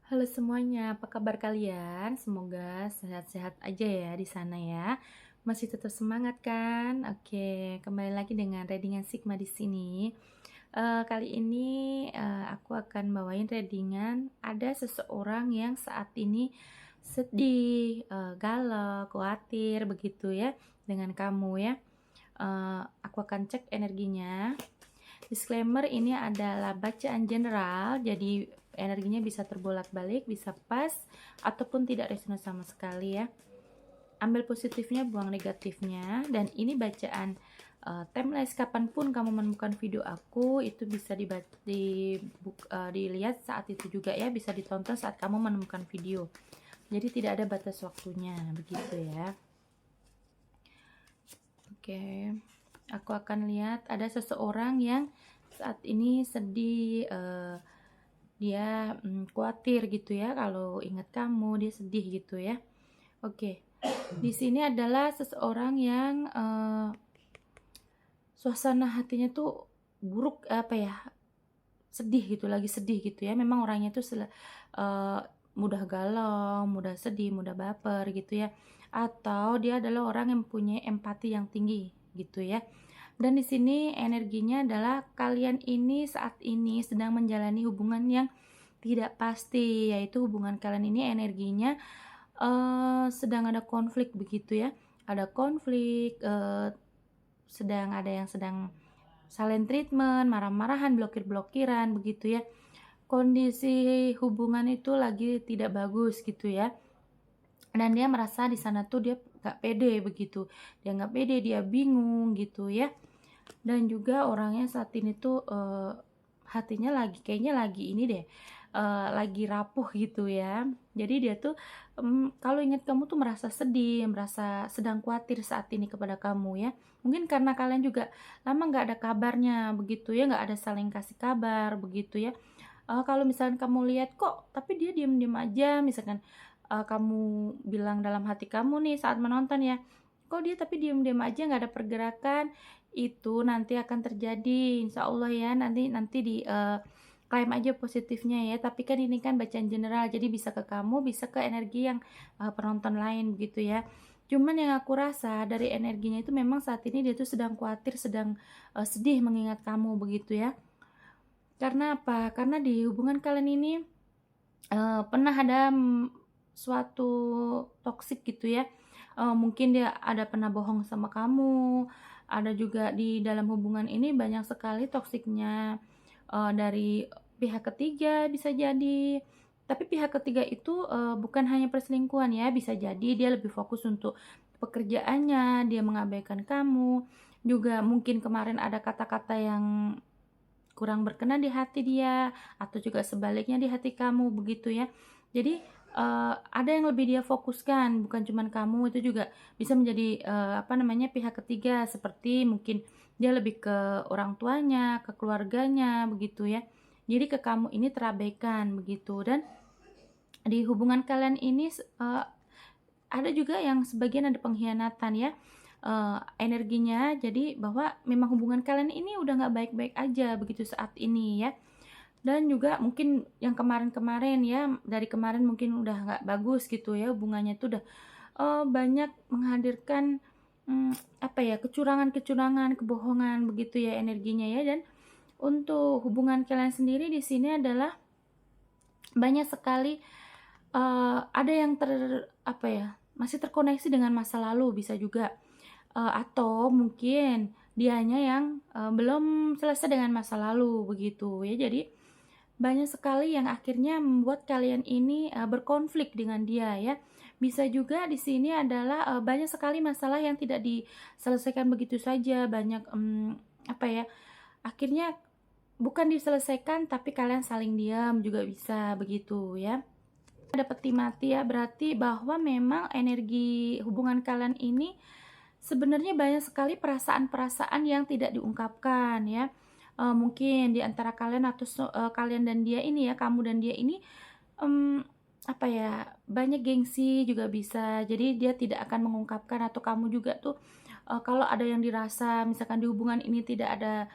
Halo semuanya, apa kabar kalian? Semoga sehat-sehat aja ya di sana ya. Masih tetap semangat kan? Oke, kembali lagi dengan readingan Sigma di sini. Kali ini aku akan bawain readingan ada seseorang yang saat ini sedih, galau, khawatir begitu ya dengan kamu ya. Aku akan cek energinya. Disclaimer, ini adalah bacaan general, jadi energinya bisa terbolak-balik, bisa pas, ataupun tidak resonans sama sekali ya. Ambil positifnya, buang negatifnya. Dan ini bacaan timeless, kapanpun kamu menemukan video aku, itu bisa dilihat saat itu juga ya, bisa ditonton saat kamu menemukan video. Jadi tidak ada batas waktunya, begitu ya. Oke, aku akan lihat ada seseorang yang saat ini sedih, dia khawatir gitu ya, kalau ingat kamu dia sedih gitu ya. Oke, di sini adalah seseorang yang suasana hatinya tuh buruk, apa ya, sedih gitu, lagi sedih gitu ya. Memang orangnya tuh mudah galau, mudah sedih, mudah baper gitu ya. Atau dia adalah orang yang mempunyai empati yang tinggi gitu ya. Dan di sini energinya adalah kalian ini saat ini sedang menjalani hubungan yang tidak pasti, yaitu hubungan kalian ini energinya sedang ada konflik begitu ya. Ada konflik, sedang ada yang sedang silent treatment, marah-marahan, blokir-blokiran begitu ya. Kondisi hubungan itu lagi tidak bagus gitu ya. Dan dia merasa di sana tuh dia gak pede begitu. Dia gak pede, dia bingung gitu ya. Dan juga orangnya saat ini tuh hatinya kayaknya lagi ini deh, lagi rapuh gitu ya. Jadi dia tuh kalau ingat kamu tuh merasa sedih, merasa sedang khawatir saat ini kepada kamu ya. Mungkin karena kalian juga lama nggak ada kabarnya begitu ya, nggak ada saling kasih kabar begitu ya. Kalau misalkan kamu lihat kok tapi dia diem-diem aja, misalkan kamu bilang dalam hati kamu nih saat menonton ya, kok dia tapi diem-diem aja nggak ada pergerakan, itu nanti akan terjadi insya Allah ya. Nanti di klaim aja positifnya ya, tapi kan ini kan bacaan general, jadi bisa ke kamu, bisa ke energi yang penonton lain begitu ya. Cuman yang aku rasa dari energinya itu memang saat ini dia tuh sedang khawatir, sedang sedih mengingat kamu begitu ya. Karena apa? Karena di hubungan kalian ini pernah ada suatu toksik gitu ya. Mungkin dia ada pernah bohong sama kamu, ada juga di dalam hubungan ini banyak sekali toksiknya dari pihak ketiga bisa jadi. Tapi pihak ketiga itu bukan hanya perselingkuhan ya, bisa jadi dia lebih fokus untuk pekerjaannya, dia mengabaikan kamu. Juga mungkin kemarin ada kata-kata yang kurang berkenan di hati dia, atau juga sebaliknya di hati kamu begitu ya. Jadi ada yang lebih dia fokuskan, bukan cuman kamu, itu juga bisa menjadi pihak ketiga, seperti mungkin dia lebih ke orang tuanya, ke keluarganya begitu ya. Jadi ke kamu ini terabaikan begitu. Dan di hubungan kalian ini ada juga yang sebagian ada pengkhianatan ya, energinya, jadi bahwa memang hubungan kalian ini udah nggak baik-baik aja begitu saat ini ya. Dan juga mungkin yang kemarin-kemarin ya, dari kemarin mungkin udah nggak bagus gitu ya, hubungannya tuh udah banyak menghadirkan kecurangan-kecurangan, kebohongan begitu ya energinya ya. Dan untuk hubungan kalian sendiri di sini adalah banyak sekali ada yang masih terkoneksi dengan masa lalu bisa juga, atau mungkin dianya yang belum selesai dengan masa lalu begitu ya. Jadi banyak sekali yang akhirnya membuat kalian ini berkonflik dengan dia ya. Bisa juga di sini adalah banyak sekali masalah yang tidak diselesaikan begitu saja, banyak akhirnya bukan diselesaikan tapi kalian saling diam juga bisa begitu ya. Ada peti mati ya, berarti bahwa memang energi hubungan kalian ini sebenarnya banyak sekali perasaan-perasaan yang tidak diungkapkan ya. Mungkin di antara kalian atau kalian dan dia ini ya, kamu dan dia ini banyak gengsi juga bisa. Jadi dia tidak akan mengungkapkan, atau kamu juga tuh kalau ada yang dirasa misalkan di hubungan ini tidak ada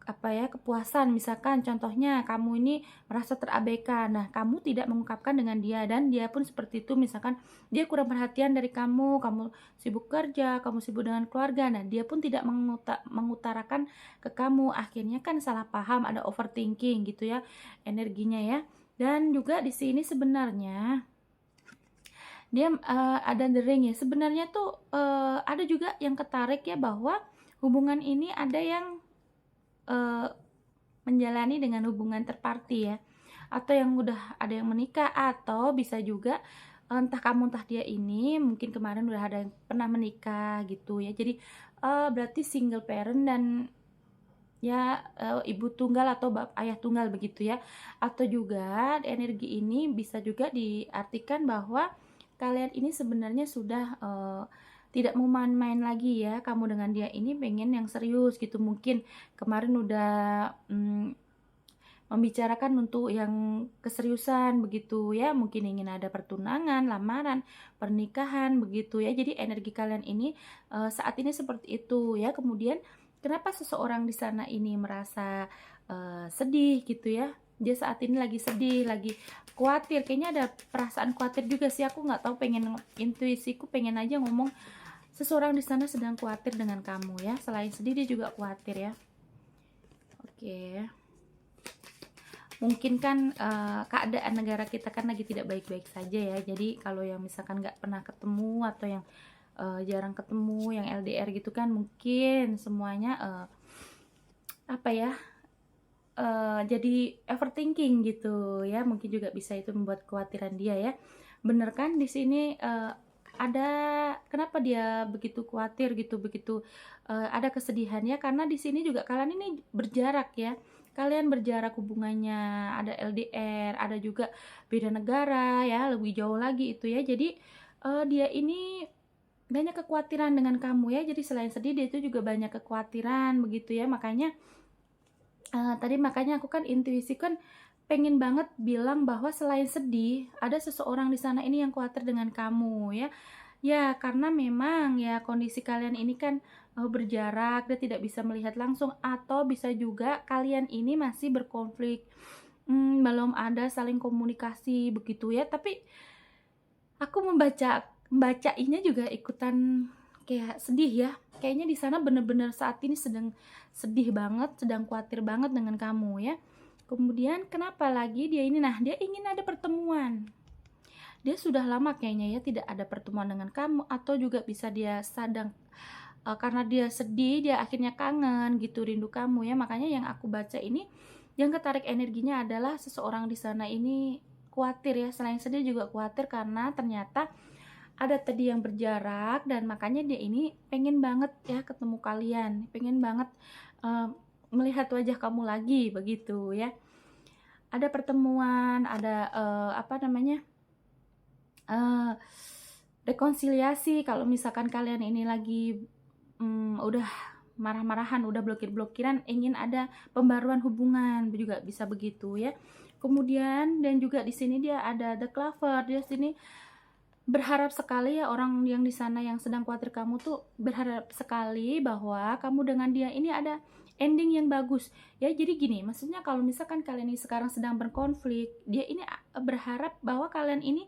kepuasan, misalkan contohnya kamu ini merasa terabaikan. Nah, kamu tidak mengungkapkan dengan dia dan dia pun seperti itu, misalkan dia kurang perhatian dari kamu sibuk kerja, kamu sibuk dengan keluarga. Nah, dia pun tidak mengutarakan ke kamu. Akhirnya kan salah paham, ada overthinking gitu ya energinya ya. Dan juga di sini sebenarnya dia ada the ring ya. Sebenarnya tuh ada juga yang ketarik ya, bahwa hubungan ini ada yang menjalani dengan hubungan terparti ya, atau yang udah ada yang menikah, atau bisa juga entah kamu entah dia ini mungkin kemarin udah ada yang pernah menikah gitu ya. Jadi berarti single parent dan ya ibu tunggal atau ayah tunggal begitu ya. Atau juga energi ini bisa juga diartikan bahwa kalian ini sebenarnya sudah tidak mau main-main lagi ya, kamu dengan dia ini pengen yang serius gitu. Mungkin kemarin udah membicarakan untuk yang keseriusan begitu ya, mungkin ingin ada pertunangan, lamaran, pernikahan begitu ya. Jadi energi kalian ini saat ini seperti itu ya. Kemudian kenapa seseorang di sana ini merasa sedih gitu ya, dia saat ini lagi sedih, lagi khawatir, kayaknya ada perasaan khawatir juga sih. Aku nggak tahu, pengen intuisiku pengen aja ngomong seseorang di sana sedang khawatir dengan kamu ya. Selain sedih dia juga khawatir ya. Oke. Mungkin kan keadaan negara kita kan lagi tidak baik-baik saja ya. Jadi kalau yang misalkan nggak pernah ketemu atau yang jarang ketemu, yang LDR gitu kan, mungkin semuanya jadi overthinking gitu ya. Mungkin juga bisa itu membuat kekhawatiran dia ya. Bener kan di sini ada kenapa dia begitu khawatir gitu, begitu ada kesedihannya karena di sini juga kalian ini berjarak ya. Kalian berjarak hubungannya, ada LDR, ada juga beda negara ya, lebih jauh lagi itu ya. Jadi dia ini banyak kekhawatiran dengan kamu ya. Jadi selain sedih dia itu juga banyak kekhawatiran begitu ya. Makanya tadi aku kan intuisi kan pengen banget bilang bahwa selain sedih, ada seseorang di sana ini yang khawatir dengan kamu ya. Ya, karena memang ya kondisi kalian ini kan berjarak, dia tidak bisa melihat langsung, atau bisa juga kalian ini masih berkonflik. Belum ada saling komunikasi begitu ya. Tapi aku membacainya juga ikutan kayak sedih ya. Kayaknya di sana bener-bener saat ini sedang sedih banget, sedang khawatir banget dengan kamu ya. Kemudian kenapa lagi dia ini, nah dia ingin ada pertemuan. Dia sudah lama kayaknya ya tidak ada pertemuan dengan kamu, atau juga bisa dia sedang karena dia sedih, dia akhirnya kangen gitu, rindu kamu ya. Makanya yang aku baca ini, yang ketarik energinya adalah seseorang di sana ini khawatir ya. Selain sedih juga khawatir karena ternyata ada tadi yang berjarak, dan makanya dia ini pengen banget ya ketemu kalian, pengen banget melihat wajah kamu lagi begitu ya. Ada pertemuan, ada rekonsiliasi. Kalau misalkan kalian ini lagi udah marah-marahan, udah blokir-blokiran, ingin ada pembaruan hubungan juga bisa begitu ya. Kemudian dan juga di sini dia ada the clover, dia sini berharap sekali ya, orang yang di sana yang sedang khawatir kamu tuh berharap sekali bahwa kamu dengan dia ini ada ending yang bagus ya. Jadi gini, maksudnya kalau misalkan kalian ini sekarang sedang berkonflik, dia ini berharap bahwa kalian ini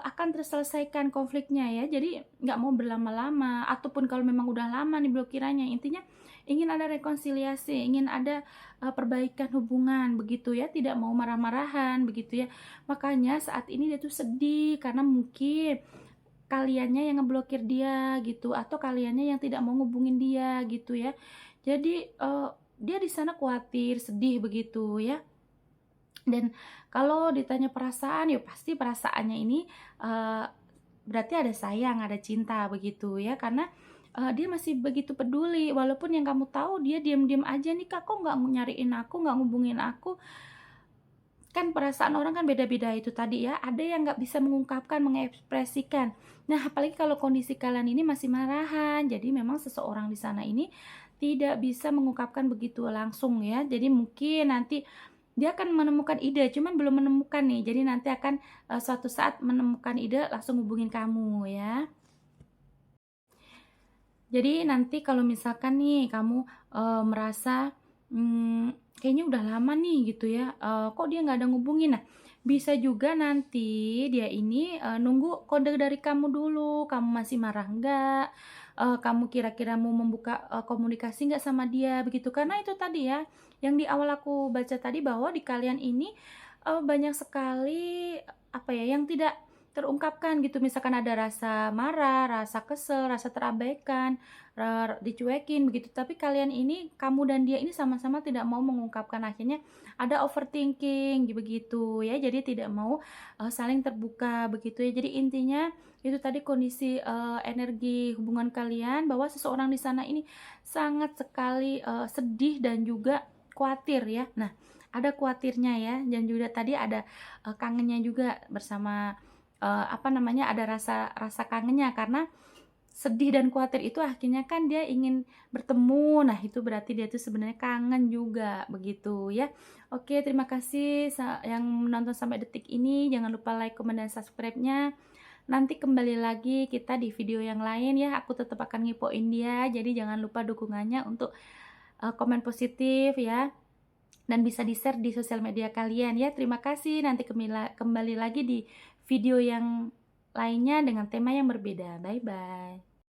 akan terselesaikan konfliknya ya. Jadi nggak mau berlama-lama, ataupun kalau memang udah lama nih blokirannya, intinya ingin ada rekonsiliasi, ingin ada perbaikan hubungan begitu ya, tidak mau marah-marahan begitu ya. Makanya saat ini dia tuh sedih karena mungkin kaliannya yang ngeblokir dia gitu, atau kaliannya yang tidak mau ngubungin dia gitu ya. Jadi dia di sana khawatir, sedih begitu ya. Dan kalau ditanya perasaan, ya pasti perasaannya ini berarti ada sayang, ada cinta begitu ya. Karena dia masih begitu peduli, walaupun yang kamu tahu dia diam-diam aja nih, kak kok nggak nyariin aku, nggak ngubungin aku. Kan perasaan orang kan beda-beda itu tadi ya, ada yang nggak bisa mengungkapkan, mengekspresikan. Nah apalagi kalau kondisi kalian ini masih marahan, jadi memang seseorang di sana ini tidak bisa mengungkapkan begitu langsung ya. Jadi mungkin nanti dia akan menemukan ide, cuman belum menemukan nih. Jadi nanti akan suatu saat menemukan ide langsung hubungin kamu ya. Jadi nanti kalau misalkan nih kamu, merasa, kayaknya udah lama nih gitu ya, kok dia nggak ada ngubungin. Nah, bisa juga nanti dia ini, nunggu kode dari kamu dulu, kamu masih marah nggak, kamu kira-kira mau membuka, komunikasi nggak sama dia, begitu. Karena itu tadi ya, yang di awal aku baca tadi bahwa di kalian ini, banyak sekali, apa ya, yang tidak terungkapkan gitu. Misalkan ada rasa marah, rasa kesel, rasa terabaikan, dicuekin begitu, tapi kalian ini, kamu dan dia ini sama-sama tidak mau mengungkapkan, akhirnya ada overthinking begitu ya, jadi tidak mau, saling terbuka begitu ya. Jadi intinya itu tadi kondisi, energi hubungan kalian bahwa seseorang di sana ini sangat sekali, sedih dan juga khawatir ya. Nah, ada khawatirnya ya, dan juga tadi ada, kangennya juga bersama, apa namanya, ada rasa rasa kangennya karena sedih dan khawatir itu akhirnya kan dia ingin bertemu. Nah, itu berarti dia tuh sebenarnya kangen juga, begitu ya. Oke, terima kasih yang menonton sampai detik ini. Jangan lupa like, comment, dan subscribe-nya. Nanti kembali lagi kita di video yang lain ya. Aku tetap akan ngipoin dia. Jadi jangan lupa dukungannya untuk komen positif ya. Dan bisa di-share di sosial media kalian ya. Terima kasih. Nanti kembali lagi di video yang lainnya dengan tema yang berbeda. Bye bye.